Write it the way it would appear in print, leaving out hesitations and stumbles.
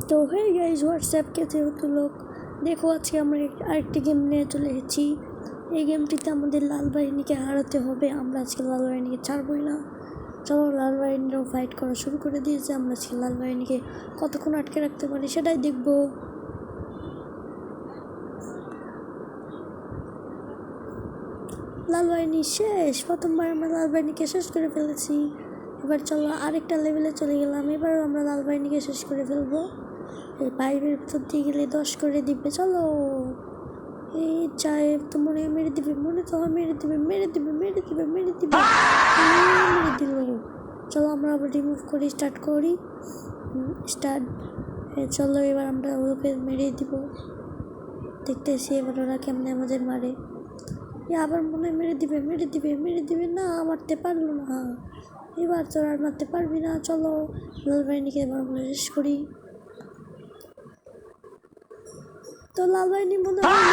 तो है guys WhatsApp कैसे हो तुम लोग। देखो আজকে আমরা আরেকটি গেম নিয়ে চলে এসেছি। এই গেমটিতে আমাদের লাল বাহিনীকে হারাতে হবে। আমরা আজকে লাল বাহিনীকে ছাড়বই না। চলো লাল বাহিনীরাও ফাইট করা শুরু করে দিয়েছে। আমরা আজকে লাল বাহিনীকে কতক্ষণ আটকে রাখতে পারি সেটাই দেখবো। লাল বাহিনী শেষ। প্রথমবার আমরা লাল বাহিনীকে শেষ করে ফেলেছি। এবার চলো আরেকটা লেভেলে চলে গেলাম। এবারও আমরা লাল বাহিনীকে শেষ করে ফেলবো। এই পাইপের ভিতর দিয়ে গেলে 10 করে দিবে। চলো এই চায় তো মনে মেরে দিবে, মনে তো মেরে দিবে মেরে দিবে মেরে দিবে মেরে দিবে মেরে দিল। চলো আমরা আবার রিমুভ করি, স্টার্ট করি, স্টার্ট। চলো এবার আমরা ওকে মেরে দিব। দেখতেছি এবার ওরা কেমনে আমাদের মারে। আবার মনে মেরে দিবে মেরে দিবে মেরে দিবে। না মারতে পারলো না। এবার তোর আর মারতে পারবি না। চলো লাল বাহিনীকে এবার আমরা শেষ করি। তো লাল বাহিনী মনে হয়